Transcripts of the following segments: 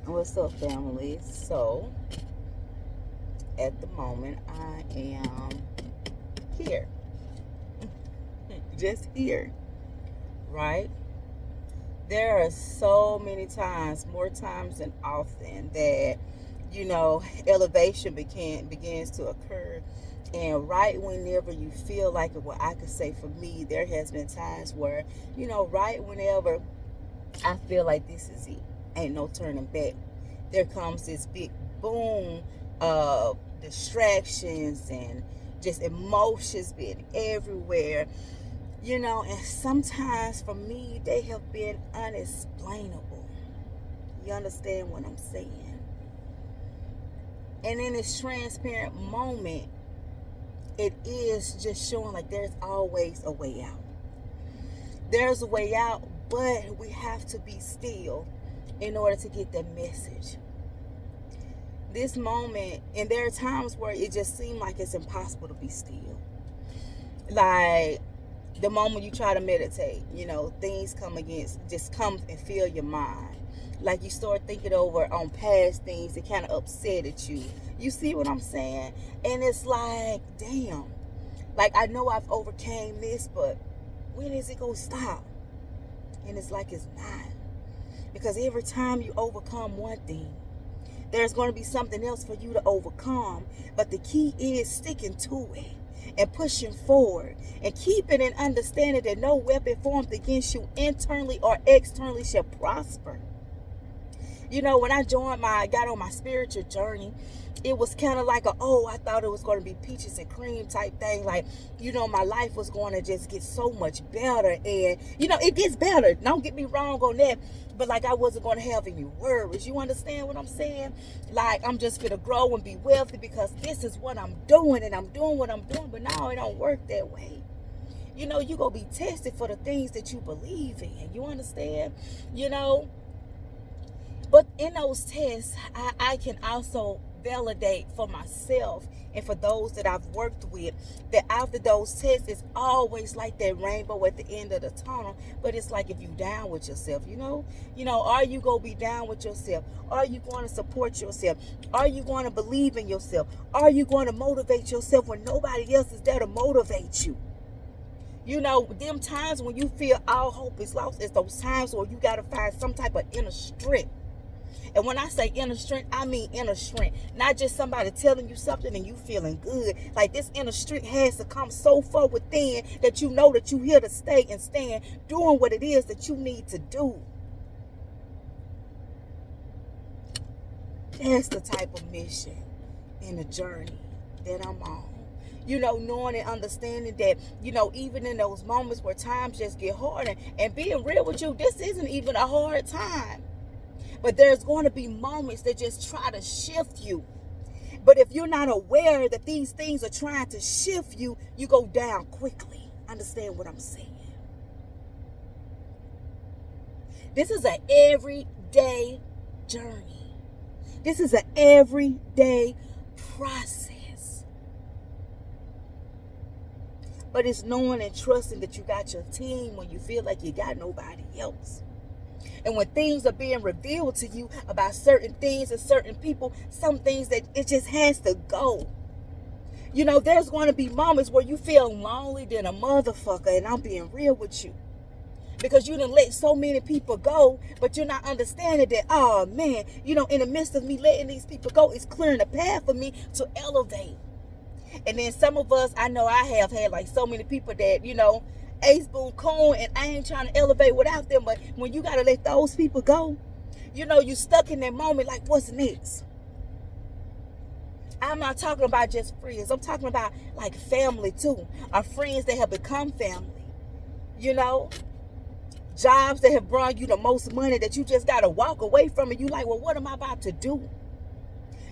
What's up, family? So, at the moment, I am here, just here, right? There are so many times, more times than often, that elevation begins to occur, and right whenever you feel like it. Well, I could say for me, there has been times where, right whenever I feel like this is it, ain't no turning back, there comes this big boom of distractions and just emotions being everywhere, and sometimes for me, they have been unexplainable. You understand what I'm saying? And in this transparent moment, it is just showing like there's always a way out. There's a way out, but we have to be still in order to get that message. This moment, and there are times where it just seems like it's impossible to be still. Like the moment you try to meditate, things just come and fill your mind. Like you start thinking over on past things that kind of upset at you. You see what I'm saying? And it's like, damn. Like I know I've overcame this, but when is it gonna stop? And it's like it's not. Because every time you overcome one thing, there's going to be something else for you to overcome. But the key is sticking to it and pushing forward and keeping an understanding that no weapon formed against you internally or externally shall prosper. When I got on my spiritual journey, it was kind of like I thought it was going to be peaches and cream type thing. Like, my life was going to just get so much better. And, it gets better. Don't get me wrong on that. But like, I wasn't going to have any worries. You understand what I'm saying? Like, I'm just going to grow and be wealthy because this is what I'm doing and I'm doing what I'm doing. But now it don't work that way. You're going to be tested for the things that you believe in. You understand? But in those tests, I can also validate for myself and for those that I've worked with that after those tests, it's always like that rainbow at the end of the tunnel. But it's like if you down with yourself, are you going to be down with yourself? Are you going to support yourself? Are you going to believe in yourself? Are you going to motivate yourself when nobody else is there to motivate you? Them times when you feel all hope is lost, it's those times where you got to find some type of inner strength. And when I say inner strength, I mean inner strength. Not just somebody telling you something and you feeling good. Like this inner strength has to come so far within that you know that you're here to stay and stand doing what it is that you need to do. That's the type of mission and the journey that I'm on. Knowing and understanding that, even in those moments where times just get harder, and being real with you, this isn't even a hard time. But there's going to be moments that just try to shift you. But if you're not aware that these things are trying to shift you, you go down quickly. Understand what I'm saying? This is an everyday journey. This is an everyday process. But it's knowing and trusting that you got your team when you feel like you got nobody else. And when things are being revealed to you about certain things and certain people, some things that it just has to go. There's going to be moments where you feel lonely than a motherfucker, and I'm being real with you. Because you done let so many people go, but you're not understanding that, oh man, in the midst of me letting these people go, it's clearing the path for me to elevate. And then some of us, I know I have had like so many people that, ace, boom, coon, and I ain't trying to elevate without them. But when you got to let those people go, you stuck in that moment like, what's next? I'm not talking about just friends. I'm talking about like family too. Our friends that have become family. Jobs that have brought you the most money that you just got to walk away from. And you like, well, what am I about to do?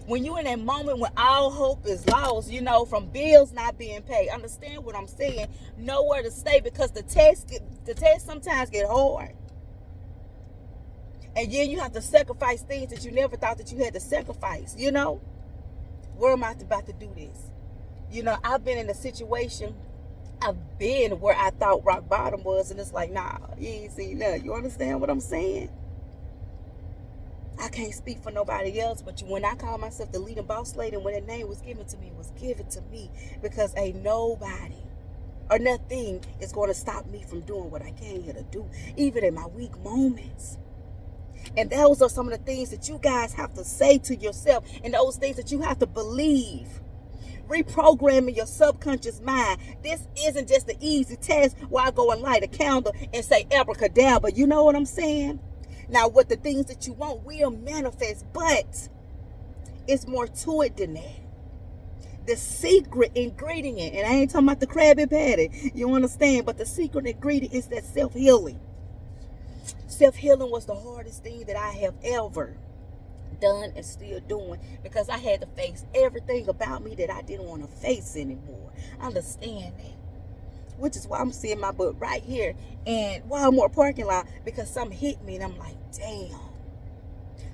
When you're in that moment when all hope is lost, from bills not being paid, understand what I'm saying? Nowhere to stay because the test sometimes get hard. And then you have to sacrifice things that you never thought that you had to sacrifice, Where am I about to do this? I've been in a situation, I've been where I thought rock bottom was, and it's like, nah, you ain't seen nothing. You understand what I'm saying? I can't speak for nobody else, but when I call myself the leading boss lady, and when that name was given to me, it was given to me because ain't nobody or nothing is going to stop me from doing what I came here to do, even in my weak moments. And those are some of the things that you guys have to say to yourself, and those things that you have to believe. Reprogramming your subconscious mind. This isn't just an easy test where I go and light a candle and say abracadabra. You know what I'm saying? Now, what the things that you want will manifest, but it's more to it than that. The secret ingredient, and I ain't talking about the Krabby Patty, you understand, but the secret ingredient is that self-healing. Self-healing was the hardest thing that I have ever done and still doing, because I had to face everything about me that I didn't want to face anymore. Understand that. Which is why I'm seeing my butt right here in Walmart parking lot, because something hit me and I'm like, damn.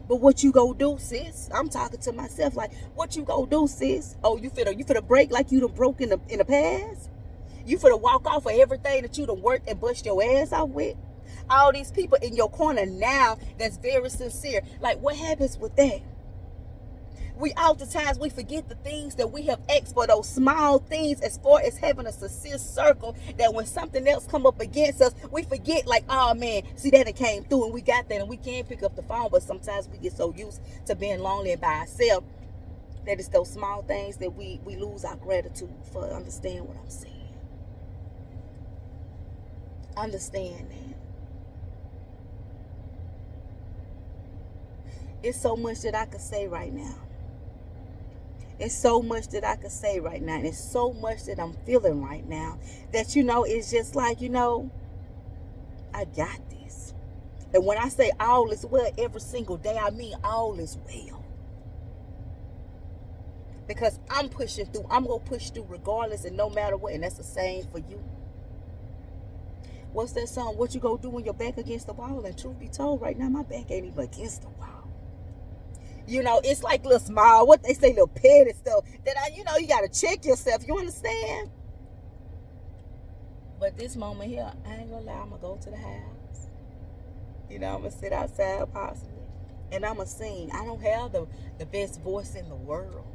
But what you go do, sis? I'm talking to myself like, what you go do, sis? Oh, you finna break like you done broke in the past? You finna walk off of everything that you done worked and bust your ass off with? All these people in your corner now that's very sincere. Like, what happens with that? We oftentimes we forget the things that we have asked for, those small things, as far as having a sincere circle, that when something else come up against us, we forget, like, oh man, see, that it came through and we got that, and we can't pick up the phone. But sometimes we get so used to being lonely and by ourselves that it's those small things that we lose our gratitude for. Understand what I'm saying? Understand that. It's so much that I could say right now. It's so much that I could say right now. And it's so much that I'm feeling right now that, it's just like, I got this. And when I say all is well every single day, I mean all is well. Because I'm pushing through. I'm going to push through regardless and no matter what. And that's the same for you. What's that song? What you going to do when your back against the wall? And truth be told, right now, my back ain't even against the wall. It's like little small, what they say, little petty stuff that you got to check yourself. You understand? But this moment here, I ain't gonna lie, I'm gonna go to the house. I'm gonna sit outside possibly, and I'm gonna sing. I don't have the best voice in the world.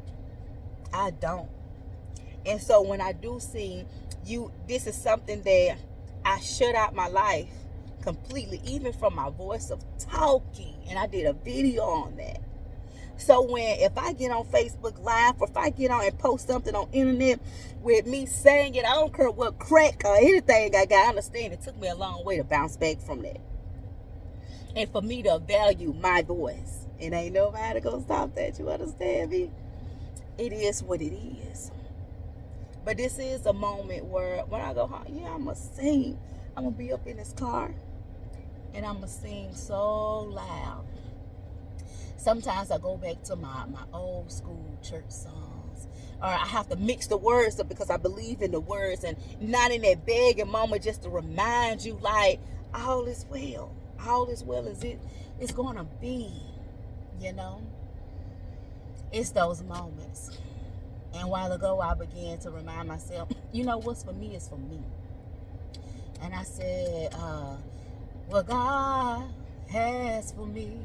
I don't. And so when I do sing, this is something that I shut out my life completely, even from my voice of talking. And I did a video on that. So if I get on Facebook Live, or if I get on and post something on internet with me saying it, I don't care what crack or anything I got. I understand it took me a long way to bounce back from that. And for me to value my voice. And ain't nobody gonna stop that. You understand me? It is what it is. But this is a moment where when I go home, I'm gonna sing. I'm gonna be up in this car and I'm gonna sing so loud. Sometimes I go back to my old school church songs, or I have to mix the words up because I believe in the words, and not in that begging moment, just to remind you, like, all is well. All is well as it's going to be, It's those moments. And a while ago, I began to remind myself, what's for me is for me. And I said, what God has for me,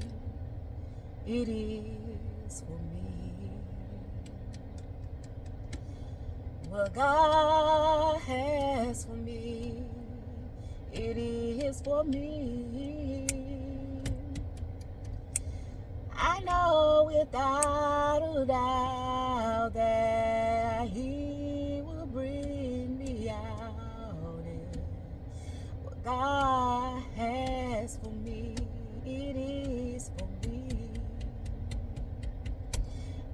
it is for me. What God has for me, it is for me. I know without a doubt that He will bring me out. And what God has for me, it is for me.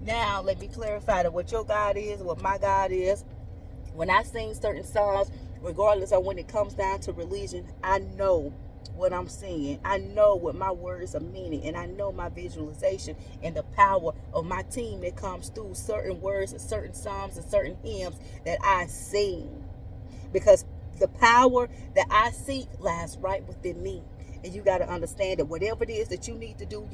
Now, let me clarify that what your God is, what my God is. When I sing certain songs, regardless of when it comes down to religion, I know what I'm singing. I know what my words are meaning, and I know my visualization and the power of my team that comes through certain words and certain psalms and certain hymns that I sing. Because the power that I seek lies right within me. And you got to understand that whatever it is that you need to do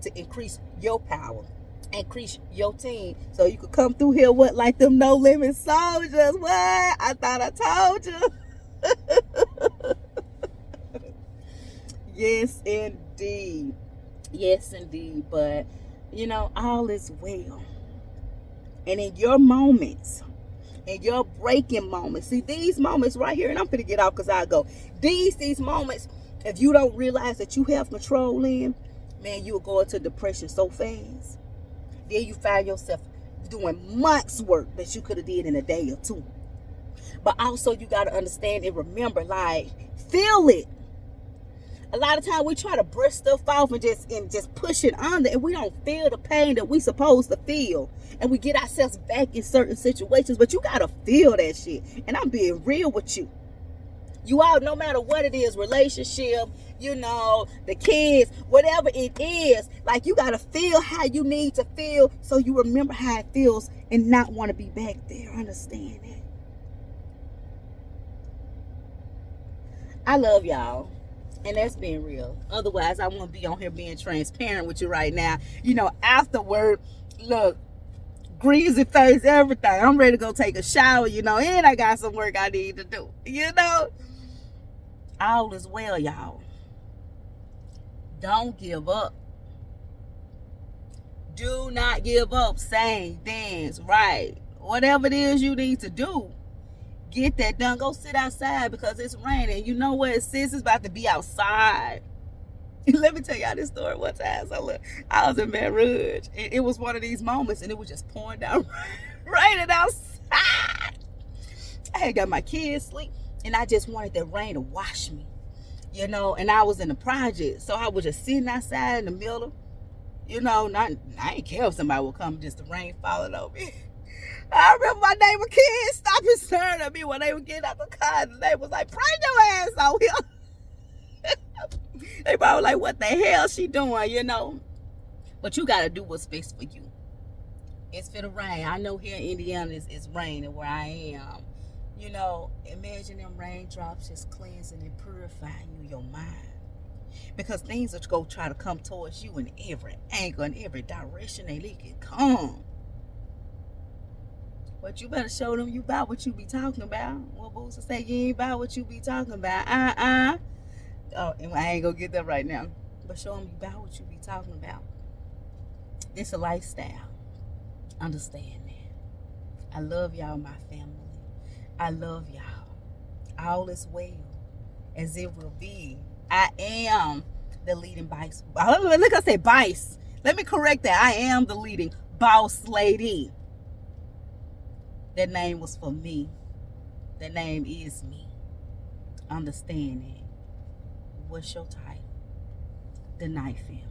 to increase your power, increase your team, so you could come through here like them No Limit soldiers. What? I thought I told you. Yes, indeed. Yes, indeed. But, all is well. And in your moments, in your breaking moments, see these moments right here, and I'm gonna get off because I go. These moments, if you don't realize that you have control in, man, you'll go into depression so fast. Then you find yourself doing months work that you could have did in a day or two. But also you gotta understand and remember, like, feel it. A lot of times we try to brush stuff off and just push it under, and we don't feel the pain that we supposed to feel, and we get ourselves back in certain situations. But you gotta feel that shit, and I'm being real with you. You all, no matter what it is, relationship, the kids, whatever it is, like, you gotta feel how you need to feel so you remember how it feels and not want to be back there. Understand that? I love y'all. And that's being real. Otherwise, I won't be on here being transparent with you right now. Afterward, look, greasy face, everything. I'm ready to go take a shower, and I got some work I need to do. All is well, y'all. Don't give up. Do not give up. Sing, dance, write. Whatever it is you need to do, get that done. Go sit outside because it's raining. You know what? Sis is about to be outside. Let me tell y'all this story one time. So look, I was in Baton Rouge. It was one of these moments, and it was just pouring down raining outside. I had got my kids asleep, and I just wanted that rain to wash me, and I was in the project, so I was just sitting outside in the middle, I ain't care if somebody would come, just the rain falling over me. I remember my neighbor kids stopping staring at me when they were getting out the car, and they was like, "Bring your ass out here." They probably like, "What the hell she doing?" But you gotta do what's best for you. It's for the rain. I know here in Indiana it's raining where I am. Imagine them raindrops just cleansing and purifying your mind. Because things are going to try to come towards you in every angle, in every direction they can come. But you better show them you about what you be talking about. What Booster say, you ain't about what you be talking about. Oh, and I ain't going to get that right now. But show them you about what you be talking about. It's a lifestyle. Understand that. I love y'all, my family. I love y'all. All is well, as it will be. I am the leading boss. Look, I say boss. Let me correct that. I am the leading boss lady. That name was for me. That name is me. Understand it. What's your title? The Night Family.